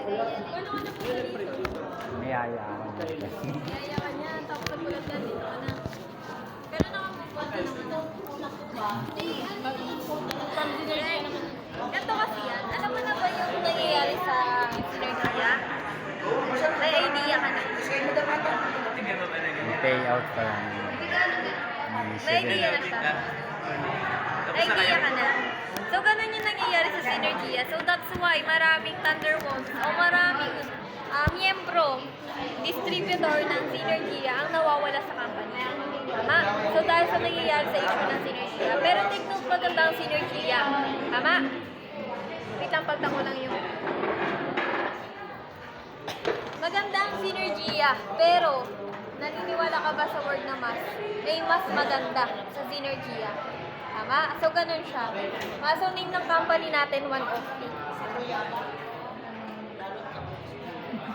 Ano ka na po dito? Niyaya ako. Yaya ka niya, tapos nagulat ka dito ka na. Pero nakapupunta naman. Hindi, ganito kasi yan. Alam mo na ba yung nangyayari sa Synergia? May idea ka na. Yung payout pa lang. May idea na siya. May idea ka na. So, ganun yung nangyayari sa Synergia. So, that's why maraming Thunderbolts o maraming miyembro, distributor ng Synergia ang nawawala sa company. Tama? So, dahil sa nangyayari sa issue ng Synergia. Pero take note maganda ang Synergia. Tama? Wait lang, pagta ko lang yung... Maganda ang Synergia, pero naniniwala ka ba sa word na mas? May mas maganda sa Synergia. Tama? So, ganun siya. So, name ng company natin, One of the.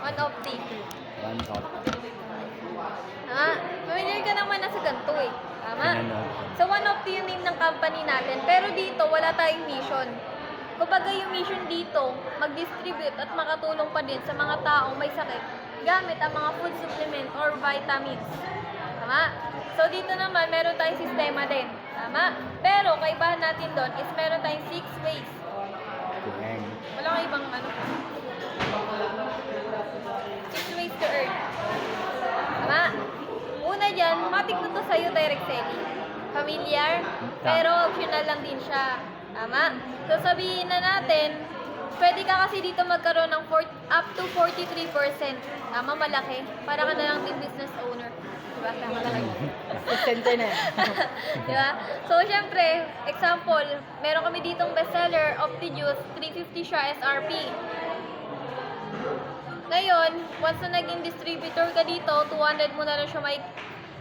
One of the. One shot. Ha? Familiar ka naman na sa ganito eh. Tama? Ano? So, One of the yung name ng company natin. Pero dito, wala tayong mission. Kumbaga yung mission dito, mag-distribute at makatulong pa din sa mga taong may sakit gamit ang mga food supplement or vitamins. Tama? So, dito naman, meron tayong sistema din. Tama? Pero, kaibahan natin doon is meron tayong 6 ways. Yan. Wala kang ibang ano. 6 ways to earn. Tama? Una dyan, matik na to sa'yo direct selling. Familiar? Pero optional lang din siya. Tama? So, sabihin na natin, pwede ka kasi dito magkaroon ng up to 43%. Tama? Malaki. Para ka na lang din business owner. Diba? Tama talaga. Center na yan. Diba? So, syempre, example, meron kami ditong bestseller, Optijuice, 350 siya SRP. Ngayon, once na naging distributor ka dito, 200 mo na lang siya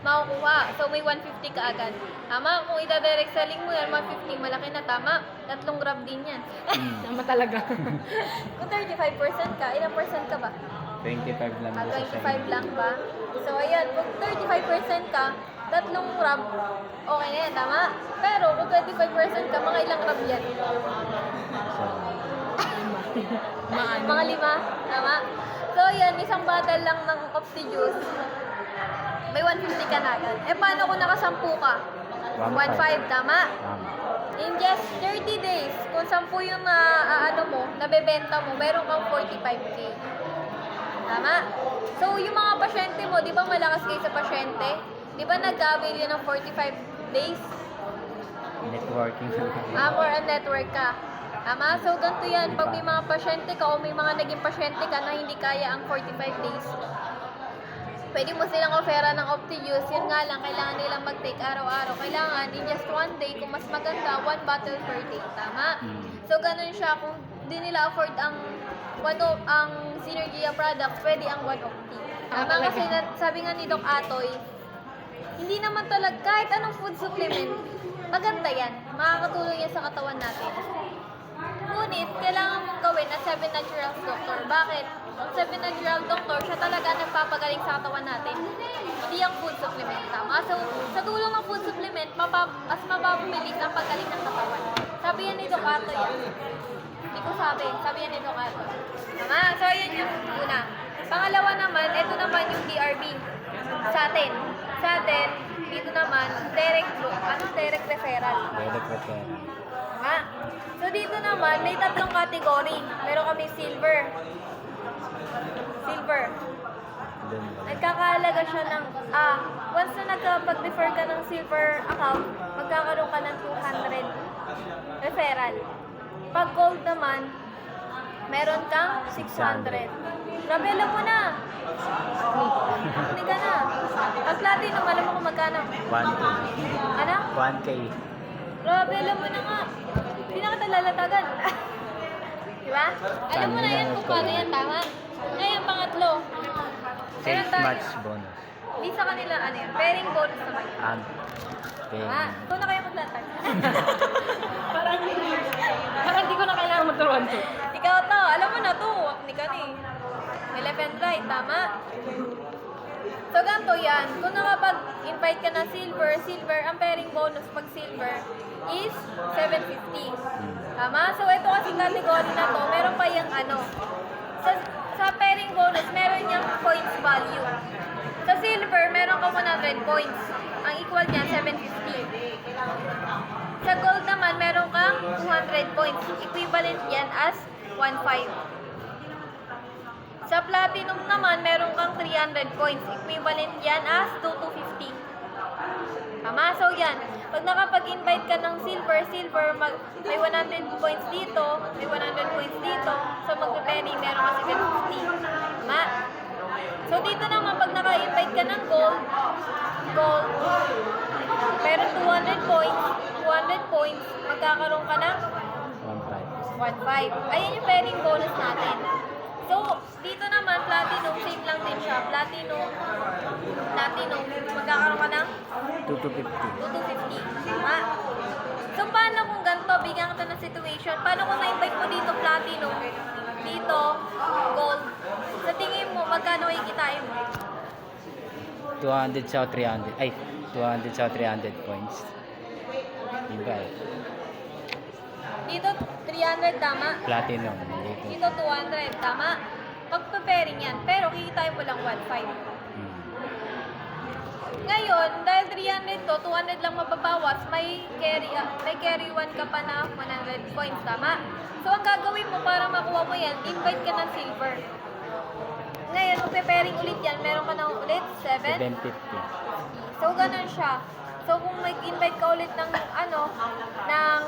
makukuha. So, may 150 ka agad. Tama? Kung ita-direct selling mo yan, 150, malaki na. Tama? 3 gram din yan. Tama talaga. Kung 35% ka, ilang percent ka ba? 25 lang Ah, doon sa 25 lang ba? So, ayan, kung 35% ka, 3 gram, okay na yan, tama? Pero kung 25% ka, mga ilang gram yan? So, Mga 5, tama? So, ayan, isang bottle lang ng Optijuice. May 150 ka na agad. Eh, paano kung nakasampu ka? 1.5, tama? In just 30 days, kung 10 yung nabebenta mo, meron kang 45K. Tama? So, yung mga pasyente mo, di ba malakas kayo sa pasyente? Di ba nag-avail yun ng 45 days? networking. More on network ka. Tama? So, ganito yan. Pag may mga pasyente ka o may mga naging pasyente ka na hindi kaya ang 45 days, pwede mo silang ofera ng Optijuice. Yun nga lang, kailangan nilang mag-take araw-araw. Kailangan in just one day, kung mas maganda, 1 bottle per day. Tama? So, ganun siya. Kung di nila afford ang Synergia product, pwede ang One of the. Tama? Kasi sabi nga ni Doc Atoy, hindi naman talaga, kahit anong food supplement, maganda yan. Makakatulong yan sa katawan natin. Ngunit, kailangan mong gawin at 7 Naturals Doctor. Bakit? Ang 7 Natural Doctor, siya talaga nagpapagaling sa katawan natin. Hindi ang food supplement. Tama? So, sa tulong ng food supplement, mas mapapabilis ang pagaling ng katawan. Sabi yan ni Doc Atoy yan. Hindi ko sabi. Sabi yan ni Doc Atoy. Tama? So, ayan yung una. Pangalawa naman, ito naman yung DRB. Sa atin, dito naman, direct referral. Direct referral. Tama? So, dito naman, may 3 category. Meron kami silver. Doon lang. Nagkakahalaga siya ng, once na nagkapag-refer ka ng silver account, magkakaroon ka ng 200 referral. Pag gold naman, meron kang 600. Grabe, alam mo na. Hindi ka na. Pag platinum, alam mo kung magkano. 1K. Ano? 1K. Grabe, alam mo na nga. Hindi na kita lalatagan. Diba? Alam mo na yan kung paano yan, tama? Ngayon, pangatlo. Meron 6 tayo. match bonus. Hindi sa kanila, pairing bonus naman. Okay. Ikaw na kayo maglatag. Parang di ko na kailangan magturuan to. Ikaw to, alam mo na to. Ni ka ni. Left and right, tama? So, ganito yan. Kung nakapag-invite ka na silver, ang pairing bonus pag silver is 750. Tama? So, ito kasi category na to, meron pa yung sa pairing bonus, meron niyang points value. Sa silver, meron ka 100 points. Ang equal niya, 750. Sa gold naman, meron kang 200 points. Equivalent yan as 1.5. Sa platinum naman, meron kang 300 points. Equivalent yan as 2,250. Tama? So yan. Pag nakapag-invite ka ng silver, may 100 points dito, may 100 points dito. So magpe-penny, meron ka 750. Tama? So dito naman, pag naka-invite ka ng gold, meron 200 points, magkakaroon ka ng 1.5. Ayan yung pairing bonus natin. So, dito naman, platinum, same lang din siya. Platinum, magkakaroon ka ng 250. 250. Tama? So, paano kung ganito, bigyan kita ng situation, paano kung na-invite mo dito platinum, dito, gold, sa tingin mo, magkano kikitain mo? 200 sa 300. Ay, 200 sa 300 points. Iba eh. Dito, 300, tama? Platinum. Dito, 200, tama? Pag-pairing yan, pero kikitain mo lang 1.5. Hmm. Ngayon, dahil 300 to, 200 lang mababawas, may carry 1 ka pa na 100 points, tama? So, ang gagawin mo para makuha mo yan, invite ka ng silver. Ngayon, magpe-pairing ulit yan, meron ka na ulit 750. So, ganun siya. So, kung mag-invite ka ulit ng, ng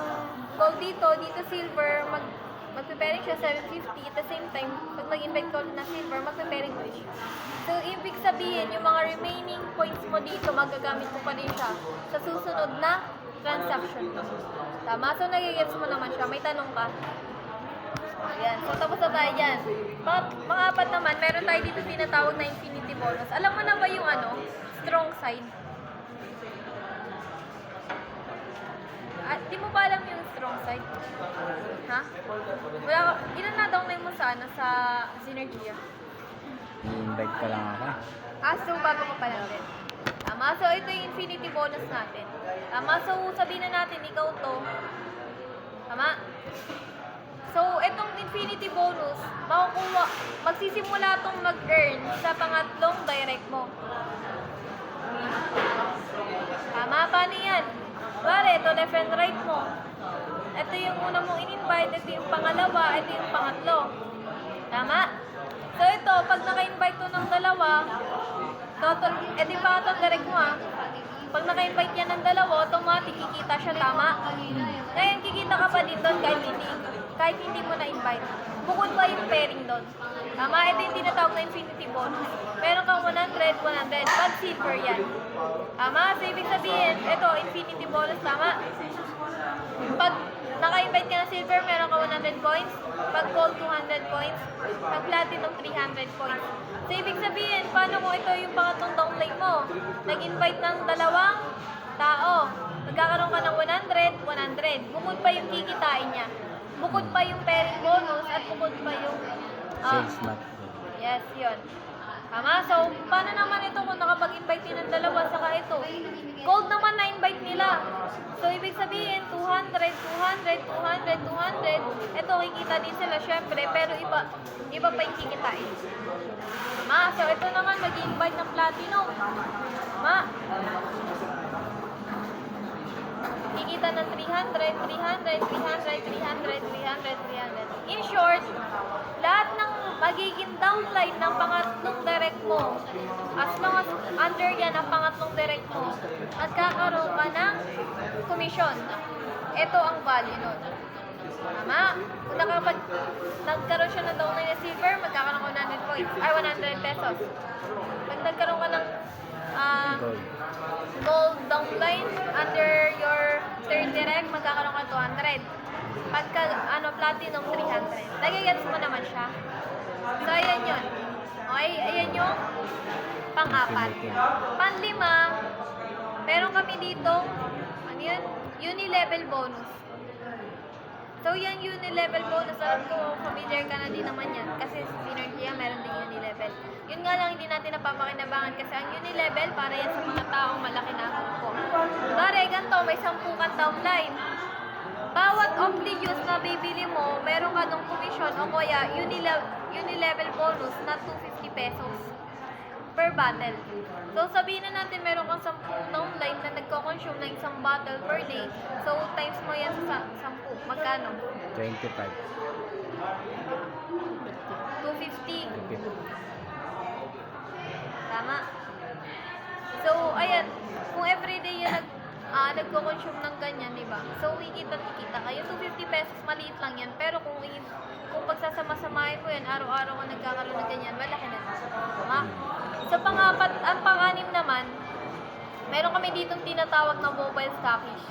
gold dito silver, magpe-pairing siya 750. At the same time, pag mag-invite ka ulit ng silver, magpe-pairing ulit siya. So, ibig sabihin, yung mga remaining points mo dito, magagamit mo pa rin siya sa susunod na transaction mo. Tama? So, nagigets mo naman siya. May tanong ka? Ayan. So, tapos na tayo dyan. Mga apat naman, meron tayo dito tinatawag na infinity bonus. Alam mo na ba yung strong side? Di mo ba alam yung strong side? Ha? Wala ka, ilan na download mo sa sa Synergia? I-invite pa lang ako. So bago pa pala din. Tama, so ito yung infinity bonus natin. Tama, so sabihin na natin, ikaw to. Tama? So, itong infinity bonus, magsisimula itong mag-earn sa pangatlong direct mo. Tama, paano yan? Bale, ito left and right mo. Ito yung una mong in-invite, ito yung pangalawa, ito yung pangatlo. Tama? So ito, pag naka-invite to ng dalawa, di pa itong direct mo Pag naka-invite yan ng dalawa, automatic kikita siya, tama? Ngayon, kikita ka pa din doon kahit hindi mo na-invite. Bukod pa yung pairing doon. Tama? Ito yung tinatawag na infinity bonus. Meron kang 100, 100. Pag silver yan. Tama? So, ibig sabihin, ito, infinity bonus, tama? Pag naka-invite ka ng silver, meron ka 100 points. Pag gold, 200 points. Pag platinum, 300 points. So, ibig sabihin, paano mo ito yung pangatong downline mo? Nag-invite ng dalawang tao. Magkakaroon ka ng 100, 100. Bukod pa yung kikitain niya. Bukod pa yung pairing bonus at bukod pa yung Sales map. yes, yun. Tama? So, paano naman ito kung nakapag-invite din ng dalawa saka ito? Gold naman na-invite nila. So, ibig sabihin, 200, 200, 200, 200. Ito, kikita din sila syempre, pero iba pa yung kikitain. Tama? So, ito naman, mag-invite ng platinum. Tama? Kikita ng 300, 300, 300, 300, 300, 300. In short, lahat ng magiging downline ng pangatlong direct mo, as long as under yan ang pangatlong direct mo, at kakaroon ka ng commission. Ito ang value nun. Tama? Kung nagkaroon siya ng downline na silver, magkakaroon ka 100 points, ay 100 pesos. Pag nagkaroon ka ng gold downline under your third direct, magkakaroon ka 200. Pagka platinum 300. Nagigets mo naman siya. So ayan yun. Okay, ayan yung pang-apat. Pang-lima, meron kami dito, ano yun? Uni-level bonus. So yung uni-level bonus, alam ko familiar ka na din naman yan. Kasi sa Synergia, meron din uni-level. Yun nga lang, hindi natin napapakinabangan kasi ang uni-level, para yan sa mga taong malaki na grupo. Pare, ganito, may 10 kang downline. Bawat off-the-use na bibili mo, meron ka ng commission o kaya uni-level bonus na 250 pesos per battle. So, sabihin na natin meron kang 10 downline na nagko-consume ng isang battle per day. So, times mo yan sa 10. Magkano? 25. 250. 250. Tama. So, ayan. Kung everyday yan nagko-consume ng ganyan, di ba? So, kikita kayo. 250 pesos, maliit lang yan. Pero kung pagsasama-samahin mo yan, araw-araw ka nagkakaroon ng ganyan, malaki na. Tama? Sa pang-apat, ang pang-anim naman, meron kami ditong tinatawag na mobile stockies.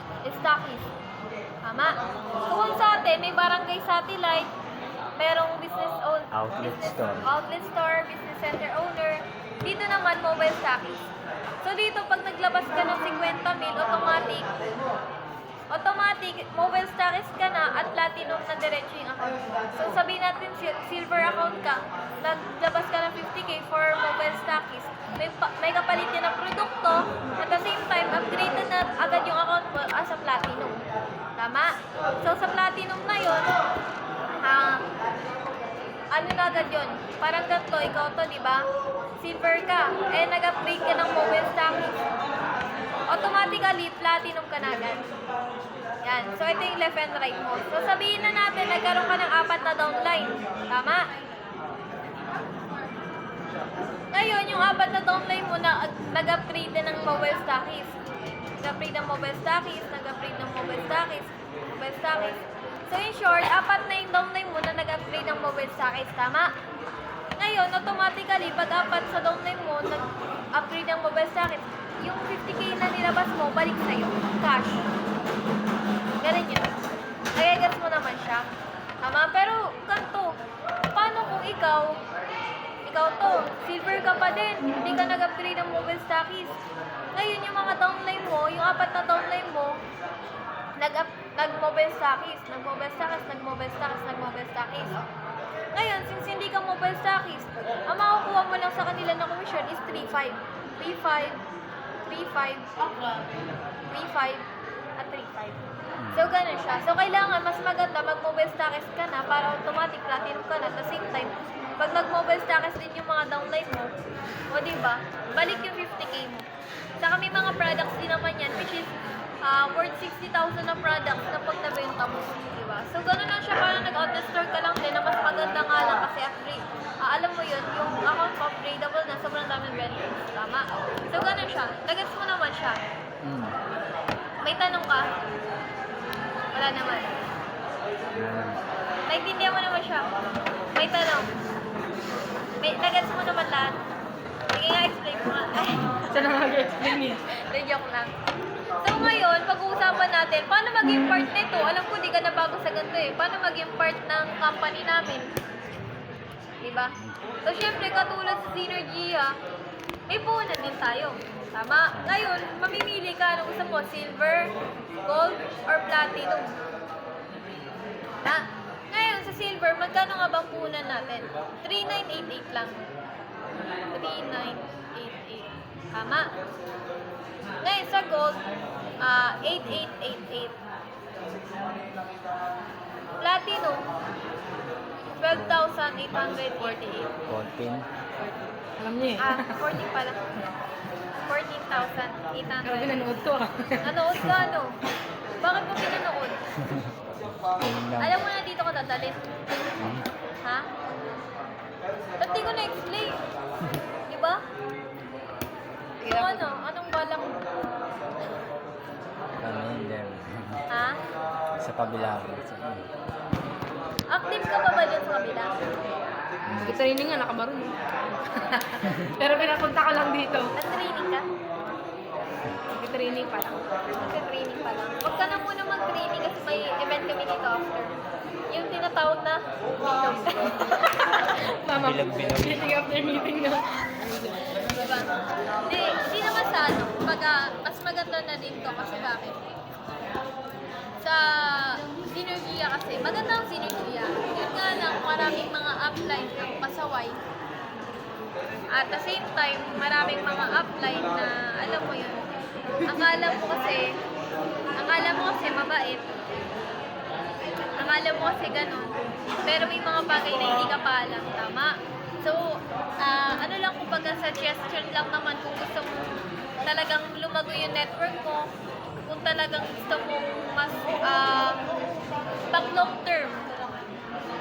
Tama? So, kung sa atin, may barangay satellite, merong outlet store, business center owner. Dito naman, mobile stockies. So, dito, pag naglabas ka ng 50 mil, automatic, mobile stockies ka na at platinum na diretso yung account. So, sabihin natin, silver account ka, naglabas ka ng 50k for mobile stockies, may kapalit yan ng produkto, at the same time, upgraded na agad yung account mo as a platinum. Tama? So, sa platinum na yun, ano na agad yun? Parang ganito, ikaw to, di ba? Silver ka, nag-upgrade ka ng mobile stockies. Automatically, platinum ka na agad. Yan. So, ito yung left and right mo. So, sabihin na natin, nagkaroon ka ng 4 na downline. Tama? Ngayon, yung 4 na downline mo na nag-upgrade na ng mobile stockies. Nag-upgrade ng mobile stockies, nag-upgrade ng mobile stockies. So, in short, 4 na yung downline mo na nag-upgrade ng mobile stockies. Tama? Ngayon, automatically, pag 4 sa downline mo, nag-upgrade ng mobile stockies, yung 50k na nilabas mo, balik sa'yo. Cash. Ganun yun. Nagagets mo naman siya. Tama? Pero, ganito. Paano kung ikaw to, silver ka pa din, hindi ka nag-upgrade ng mobile stockies. Ngayon, yung mga downline mo, yung 4 na downline mo, nag-mobile stockies. Ngayon, since hindi ka mobile stockies, ang makukuha mo lang sa kanila na commission is 3.5. 3.5 at 3.5. So, ganun siya. So, kailangan mas maganda mag-mobile stockies ka na para automatic platinum ka na. At the same time, pag nag-mobile stockies din yung mga downline mo, o diba, balik yung 50k mo. Saka may mga products din naman yan, which is worth 60,000 na products na pag nabenta mo. Diba? So, ganun lang siya. Parang nag-outlet store ka lang din na mas maganda nga lang kasi upgrade. Alam mo yun, yung account mo upgradable na sobrang daming benefits. Tama? So, ganun siya. Nagets mo naman siya. May tanong ka? Wala naman. Naintindihan mo naman siya. May tanong. Nagets mo naman lahat. Sige nga, explain mo nga. Saan na mag-explain eh? Joke lang. So ngayon, pag-uusapan natin, paano maging part nito? Alam ko, di ka na bago sa ganito eh. Paano maging part ng company namin? Diba? So, syempre, katulad sa Synergia, may puhunan din tayo. Tama? Ngayon, mamimili ka ano gusto mo, silver, gold, or platinum. Na? Ngayon, sa silver, magkano nga bang puhunan natin? 3,988 lang. 3,988. Tama? Ngayon, sa gold, 8,888. Platinum, 12,848. 14. Alam niya eh. 14 pala. 14,800. Grabe, nanood to ah. Nanood ka, ano? Bakit mo pinanood? Yun lang. Alam mo na dito ka dadalhin. Ha? Ba't di ko na-explain? Diba? So ano? Anong balak mo? Hindi. Ha? Sa kabila ko. Active ka pa ba dyan sa kabila? Training nga, nakabaron eh. Pero pinapunta ka lang dito. Nag-training ka? Training pa lang. Nag-training pa lang. Huwag ka na muna mag-training kasi may event kami dito after. Yung tinatawag na bilog. Mama, Bilog-bilog. meeting after meeting na. Diba? Hindi naman sa ano. Kumbaga, mas maganda na din to kasi bakit? Sa Synergia kasi, maganda ang Synergia. Yun nga lang, maraming mga upline ng pasaway. At the same time, maraming mga upline na, alam mo yun, akala mo kasi mabait. akala mo kasi ganun. Pero may mga bagay na hindi ka pa alam, tama? So, ano lang kumbaga suggestion lang naman kung gusto mo talagang lumago yung network mo, kung talagang gusto mong mas pang long term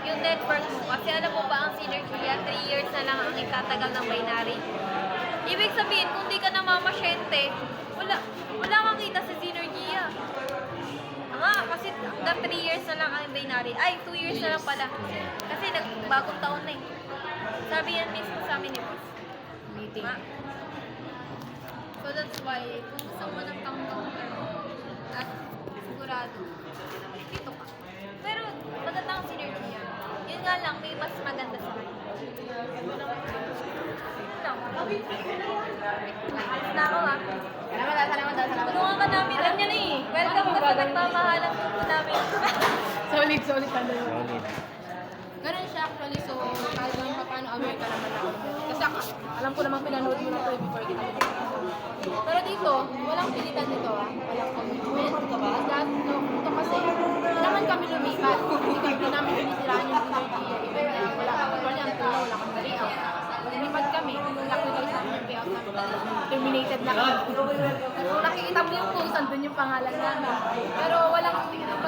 yung network mo. Kasi alam mo ba ang Synergia, 3 years na lang ang itatagal ng binary. Ibig sabihin, kung di ka namamasyente, wala kang kita sa Synergia. Nga, kasi hanggang 3 years na lang ang binary. Ay, 2 years na lang pala. Kasi nagbagong taon na eh. Sabi yan mismo sa amin ni Boss. Meeting. Nga. So that's why, kung gusto mo ng pang long term, at sigurado, dito ka. Pero maganda ang Synergia. Yun nga lang, may mas maganda sa kanya. Na ako ah. Salamat. Tulungan ka namin. Alam niya na eh. Welcome ka sa nagmamahalang grupo namin. Solid pa doon. Solid. Ganun siya actually, so kahit naman pa paano aware ka naman ako. Kasi alam ko namang pinanood mo na ito before kita mag-video. Pero dito, walang pilitan dito walang commitment. Lahat ito kasi, hindi naman kami lumipat. Hindi namin sinisiraan yung Synergia. Even na wala ang tula, wala kang dalihan. Lumipad kami, nakulay sa amin yung payout namin. Terminated na kami. Kung nakikita mo yung post, andun yung pangalan namin. Pero walang sakit ng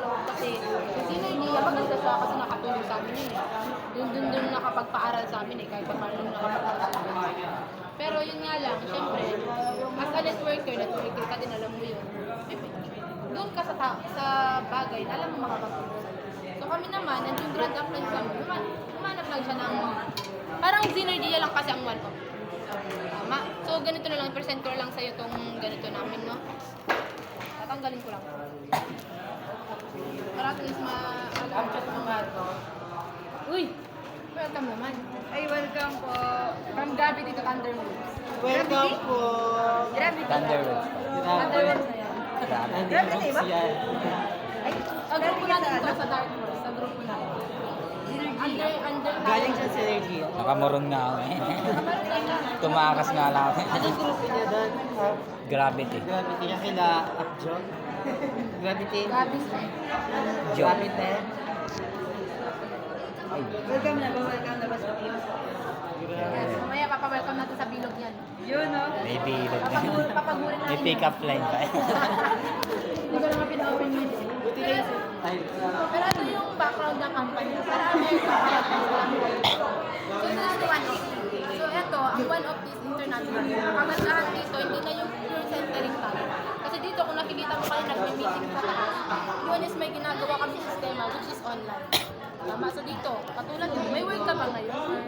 loob kasi yung Synergia, maganda siya kasi nakatulong sa amin yun eh. Dun nakapagpaaral sa amin eh, kahit pa paano nakapagpaaral sa amin. Pero yun nga lang, syempre, as a networker ka din, alam mo yun. Doon ka sa bagay na alam mo makapagpapos. So kami naman, yung grad upline kami, humanap lang siya ng, parang Synergia lang kasi ang one of. Tama? So ganito na lang, present ko lang sa'yo itong ganito namin, no? Tatanggalin ko lang. Para at least ma-capture ko mga ito. Uy! Welcome naman. Ay, welcome po. From Gravity to Thunderwolves. Welcome po. Thunderwolves. Thunderwolves na yan. Gravity ba? Ang grupo natin ito sa Dark Horse, sa grupo natin. Under Galing siya sa Synergia. Nakamurong na ako eh. Tumakas nga lang ako. Anong grupo niya doon? Gravity. Gravity niya kila Upjo. Gravity. Gabis. Gravity. Ay. Welcome na ba sa team? Yes, mamaya papawelcome natin sa bilog yan. Yun, no? May bilog na. Papagurin natin. May pick-up line pa. Hindi ko naman pina-open yun. Pero ito yung background ng company. Para American company. So ito is the one of. So ito, ang one of is international. Ang kagandahan dito, hindi na yung pure centering tayo. Kasi dito, kung nakikita mo kayo, nag-meeting sa taas. Yun is may ginagawa kami sistema, which is online. Tama, so dito, katulad mo, may work ka ba ngayon?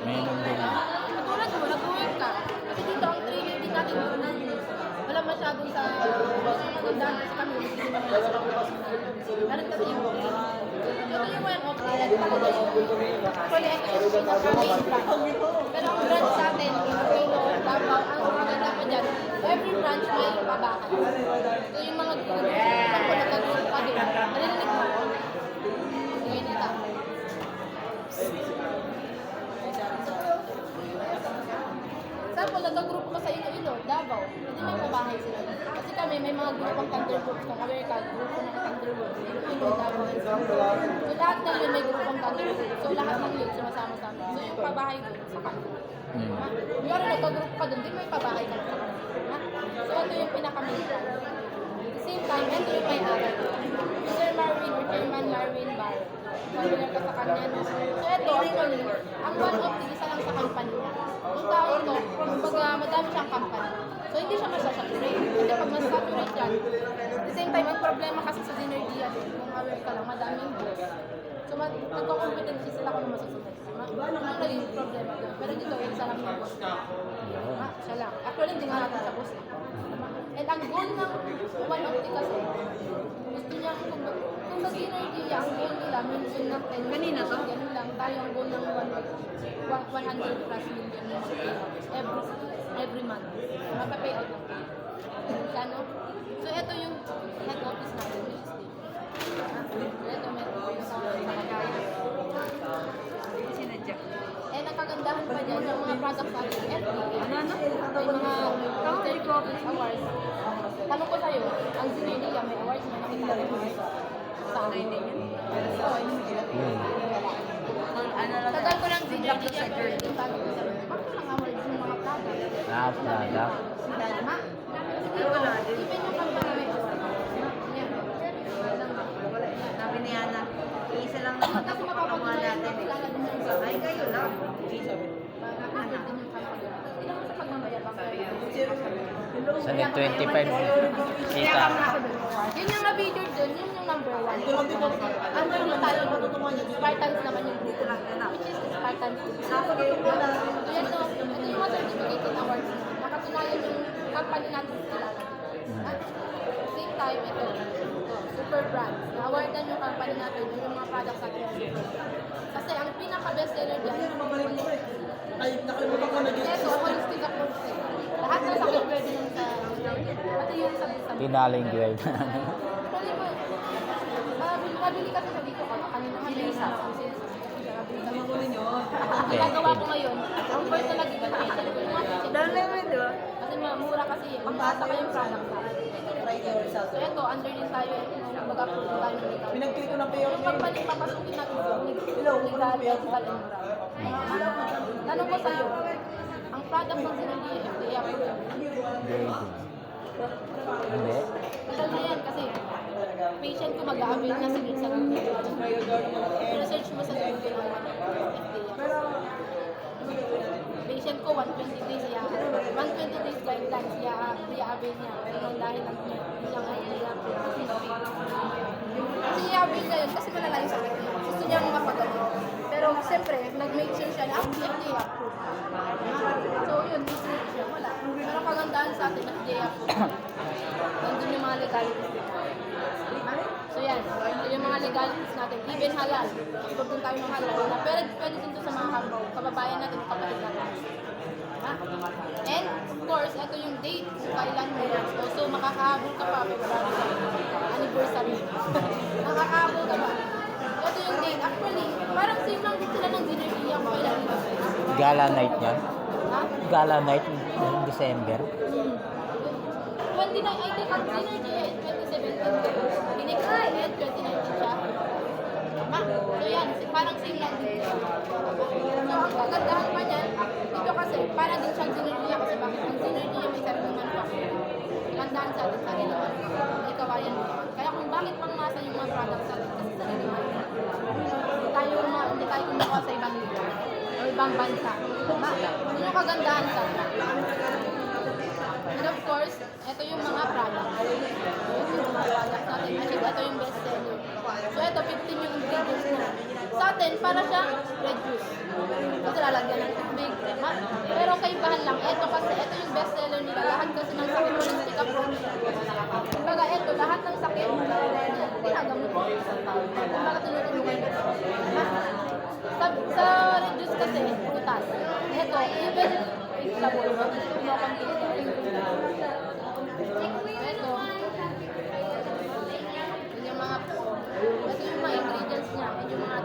Meron din. Katulad mo, nag-work ka. Kasi dito, ang training din natin online. Wala masyadong sa magandaan kasi kami. Meron kasi yung ito yung one of it. Actually, ito yung pinaka-main branch. Pero ang branch sa atin, Iloilo, Davao, ang maganda pa dyan, every branch may pabakan. So yung mga group, ako nagka-group pa din. Narinig mo? Ngayon nita. Sample, nagka-group ka sa Iloilo, Davao, hindi may pabahay sila. Kasi kami, may mga grupong Thunderbolts, kung aware ka, grupo ng Thunderbolts, Iloilo, Davao, and Sample. So lahat ng yun may grupong Thunderbolts. So lahat ng yun sumasama sa amin. So yung pabahay doon, sa kanila. Yung ano, nagka-group ka doon, di may pabahay ka sa kanila. So ito yung pinaka-main. At the same time, ito yung may-ari. Sir Marvin or Chairman Marvin Barr. Familiar ka sa kanya. No? So ito, actually, ang one of isa lang sa company niya. Yung tao ito, kumbaga madami siyang company. So hindi siya masasaturate. Kasi pag masasaturate yan, at the same time, ang problema kasi sa Synergia din, kung aware ka lang, madaming boss. So nagko-competency sila kung masusunod. Ano naging problema doon? Pero dito, isa lang yung boss. Siya lang. Actually, hindi nga natin sa boss. And ang goal ng one of the kasi, gusto niya kung sa Synergia, ang goal nila, mention ng 10 kanina to? Ganun lang, tayo ang goal ng 100 plus million every month. Mapapay out ng kano. So, ito yung head office natin, which is ito, meron ko sa Kalagaya. Sinadya. Eh, nakagandahan pa dyan yung mga products natin, FDA. Ano? May mga certificates, awards. Tanong ko sa'yo, ang Synergia may awards na nakita mo. sa akin. Yun. Tagal ko lang dinner sa girl. Sabi ko sa mga, bakit lang award yung mga product? Ah, product. Tama? Hindi wala din. Even yung company may award. Yan. Sabi ni Ana, isa lang Kasi naman mapapatuloy natin. Kilala din yung isa. Ay, kayo lang. Makakasal din yung company. Hindi naman sa pagmamayabang. Sa net 25 kita. Yun yung na-video dun, yun yung number 1. Ano yung tayo, Spartans naman yung grupo. Which is Spartans. So yan to, ito yung mga certificate and awards. Nakatunayan yung company natin kilala. At same time, ito, super brands. Na-awardan yung company natin, yung mga products natin. Kasi ang pinaka-best seller dyan, ito, holistic approach. Lahat ng sakit pwede yun sa, pati yung sa bisa. Pinaling grade. Tuloy mo, nabili kasi sa dito kanina kami sa ginagawa ko ngayon, ang personal distribution ko yung mga facial. Dami mo, di ba? Kasi mura kasi, pangkasa ko yung product na. So ito, under din tayo, mag-approve tayo ng legal. Pinag-click ko na pa yung Yung company papasukin natin sa legal, ethical and moral. Tanong ko sa'yo, ang product ng Sinuli, FDA approved. Grade. Hindi. Tagal na yan kasi patient ko mag-a-avail na sa Google. Research mo sa Google ang FDA. Patient ko 120 days 120 days guidelines i-avail niya. Pero dahil ang bilang FDA kasi i-avail niya yun kasi malala yung sakit niya. Gusto niya mapagaling. Pero siyempre, nag-make sure siya na FDA approved. So yun, research siya. Wala. Pero kagandahan sa atin, FDA approved. Nandun yung mga legalities dito. So yan, ito yung mga legalities natin. Even halal. Pag tayo ng halal. Na pwede dito sa mga kababayan natin, kapatid natin. Ha? And of course, ito yung date kung kailan mo. So makakahabol ka pa, February anniversary. Makakahabol ka pa. Ito yung date. Actually, parang same lang din sila ng dinner niya kung kailan mo. Gala night niya. Ha? Gala night ng December. 29, I think ang dinner niya is 2017. Pinag-end 2019 siya. Tama? So yan, parang same lang din. So ang kagandahan pa niyan, dito kasi, parang din siyang dinner niya kasi bakit ang dinner niya may sariling manufacturer. Ilandahan sa atin, sarili naman. May kawayan mo. Kaya kung bakit pangmasa yung mga products sa atin, kasi sarili naman. Hindi tayo kumuha sa ibang lugar o ibang bansa. Tama? Yun yung kagandahan sa atin. And of course, ito yung mga products. Ito yung mga products natin. Kasi ito yung best seller. So ito, 15 yung ingredients na. Sa atin, para siya red juice. Kasi lalagyan ng tubig. Tama? Pero kaibahan lang. Ito kasi, ito yung best seller nila. Lahat kasi ng sakit holistic approach. Kumbaga, ito, lahat ng sakit, ginagamot mo. Kumbaga, tinutulungan mo. Sa red juice kasi, butas. Ito, even vegetable, ito, yung mga ingredients niya, yung mga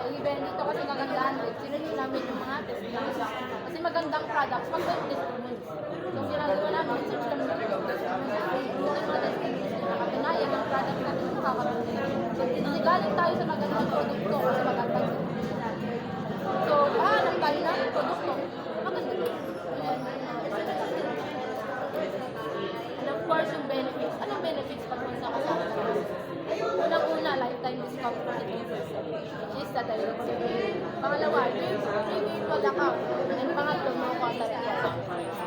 even dito kasi kagandahan din, sinunod namin yung mga testimonies. Kasi magandang products, mag-testimonies. So, ginagawa namin, research kami ng yung mga testimonies na nakatunayan ang product natin yung makakatulong. So, galing tayo sa magandang produkto kasi magandang testimonies. So, hanap tayo ng produkto. Maganda yun. And of course, yung benefits. Anong benefits pag sa kasama? Unang-una, lifetime discount for 15%. Which is the direct sale. Pangalawa, free virtual account. And pangatlo, no quota request.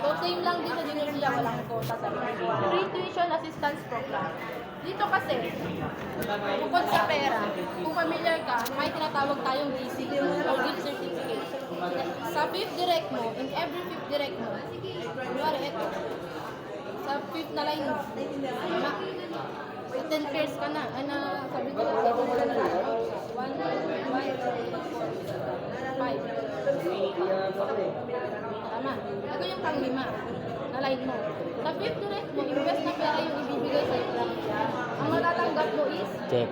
So, same lang din sa Dinergia, walang quota sa free tuition assistance program. Dito kasi, bukod sa pera, kung familiar ka, may tinatawag tayong GC or gift certificate. Sa fifth direct mo, in every fifth direct mo, kunwari ito, sa fifth na line mo, tama? 10 pairs ka na, sabi ko, 1, 2, 3, 4, 5. Tama. Ito yung pang-lima na line mo. Sa fifth direct mo, invest na pera yung ibibigay sa'yo. Ang matatanggap mo is Check.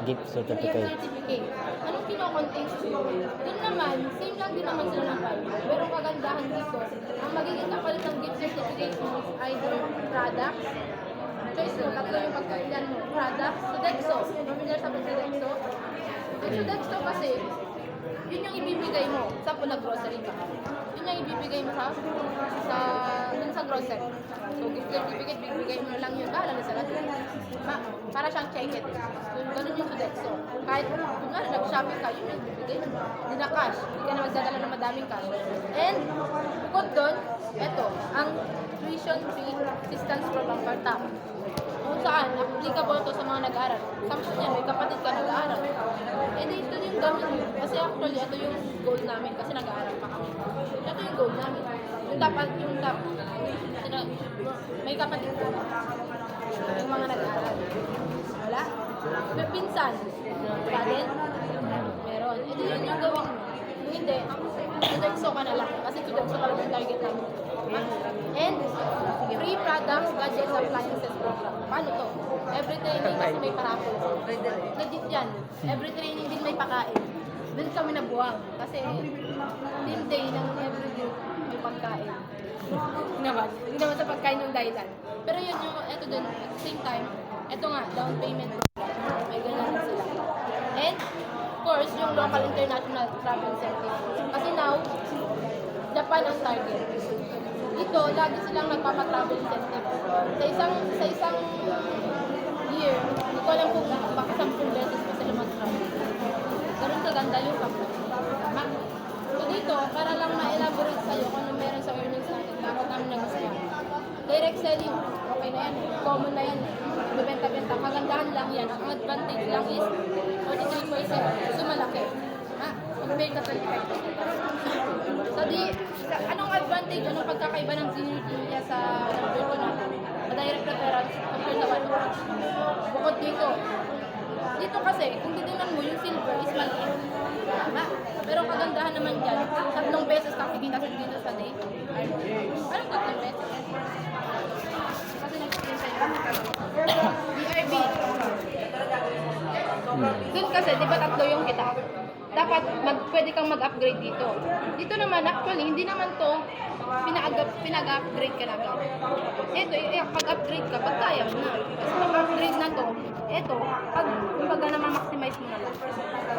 Gift gift certificate. certificate. Anong kino-contains mo? Yun naman, same lang din naman sila ng value. Pero ang kagandahan dito, ang magiging kapalit ng gift certificate mo is either products, choice mo, tatlo yung pagkailan mo. Products, Sodexo. Familiar sa Sodexo? Yung Sodexo kasi, yun yung ibibigay mo sa grocery ka. Yun yung ibibigay mo dun sa grocery. So, gift certificate, bibigay mo na lang yun. Lalo sa lahat. Para siyang check it. Ganun yung Sodexo. Kahit, kung nga, nag-shopping ka, yun yung bibigay mo. Hindi na cash. Hindi ka na magdadala ng madaming cash. And, bukod doon, eto, ang tuition fee assistance program for TAP. Kung saan, applicable to sa mga nag-aaral. Sample niya, may kapatid ka nag-aaral. Eh, dito yung gamit mo. Kasi actually, ito yung goal namin kasi nag-aaral pa kami. Ito yung goal namin. Yung TAP. May kapatid ko. Yung mga nag-aaral. Wala? May pinsan. Pa din? Meron. Eh, yun yung gawin mo. Kung hindi, Sodexo ka na lang. Kasi Sodexo talaga yung target namin. And free products, gadgets, appliances program. Paano to? Every training kasi may paraffles. Legit yan. Every training din may pakain. Doon kami nabuwang. Kasi team day ng every group may pagkain. Hindi naman sa pagkain ng dahilan. Pero yun yung, eto din, at the same time, eto nga, down payment program. May ganyan din sila. And, of course, yung local international travel incentive. Kasi now, Japan ang target. Dito, lagi silang nagpapatravel incentive. Sa isang year, hindi ko alam kung baka 10 beses pa sila mag-travel. Ganun kaganda yung package. Tama? So dito, para lang ma-elaborate sa'yo kung ano meron sa earnings natin, bakit namin nag-isaya. Direct selling, okay na yan. Common na yan. Bibenta-benta. Kagandahan lang yan. Ang advantage lang is 43%. So malaki. Compared na 25%. So anong advantage, anong pagkakaiba ng senior niya sa dito natin? Sa direct referrals compared sa one approach. Bukod dito kasi, kung titignan mo, yung silver is maliit. Tama? Pero kagandahan naman dyan, 3 beses kakikita sa dito sa day. Anong 3 beses? Kasi nag-explain sa'yo. BRB. Doon kasi, di ba 3 yung kita? Dapat pwede kang mag-upgrade dito. Dito naman, actually, hindi naman to pinag-upgrade ka na agad. Ito, pag-upgrade ka, pag kaya mo na. Kasi pag-upgrade na to, ito, kumbaga na ma-maximize mo na lang.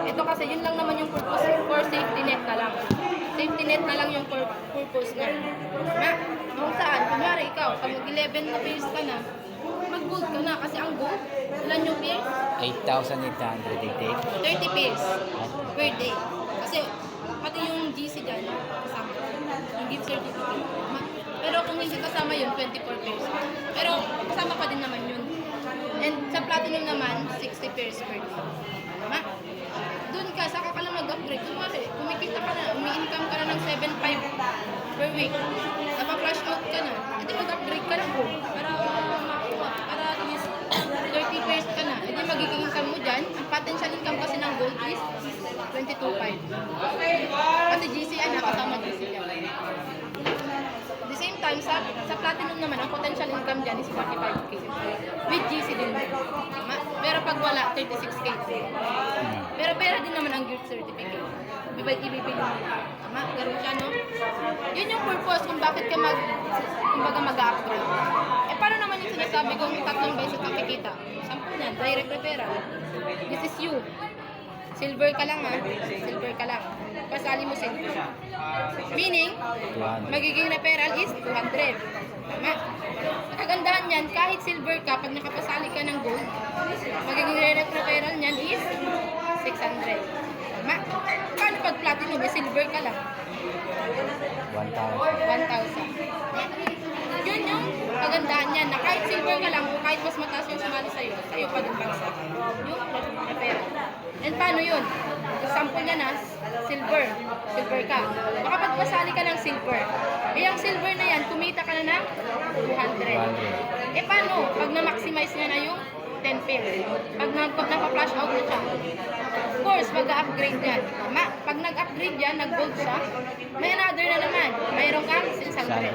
Ito kasi, yun lang naman yung purpose for safety net na lang. Safety net na lang yung purpose na. Kung saan, kunwari ikaw, pag mag-11 na pairs ka na, mag-gold ka na. Kasi ang gold, ilan yung pairs? 8,800 dictate. 30 pairs per day. Kasi pati yung GC dyan, kasama. Yung gift certificate. Pero kung hindi kasama yun, 24 pairs. Pero kasama pa din naman yun. And sa platinum naman, 60 pairs per day. Tama? Doon ka, saka ka lang mag-upgrade. Kung kasi, kumikita ka na, umi-income ka na ng 7.5 per week. Napa-flash out ka na. Edi mag-upgrade ka lang po. Para at least 30 pairs ka na. Edi magiging income mo dyan. Ang potential income kasi ng gold is 22.5. Kasi GC, kasama GC yan. At the same time, sa platinum naman, ang potential income dyan is 45k. With GC din. Pero pag wala, 36k. Pero pera din naman ang gift certificate. Ibibili mo. Tama? Ganun siya, no? Yun yung purpose kung bakit ka mag-upgrade. Eh, paano naman yung sinasabi kong 3 beses nakikita? Sample niyan, direct referral. This is you. Silver ka lang, Silver ka lang. Pasali mo silver. Meaning, magiging referral is 200. Tama? Kagandahan niyan, kahit silver ka, pag nakapasali ka ng gold, magiging direct referral niyan is 600. Tama? Paano pag platinum, silver ka lang? 1,000. Yun yung kagandahan niyan, na kahit silver ka lang, o kahit mas mataas yung sumali sa'yo pa din bagsak. Yung referral. And paano yun? Example niya na, silver ka. Baka pagpasali ka ng silver. Eh, ang silver na yan, kumita ka na ng 200. Eh, paano? Pag na-maximize niya na yung 10 pairs. Pag napa-flash out na siya. Of course, mag-upgrade yan. Pag nag-upgrade yan, nag-gold siya, may another na naman. Mayroon kang 600.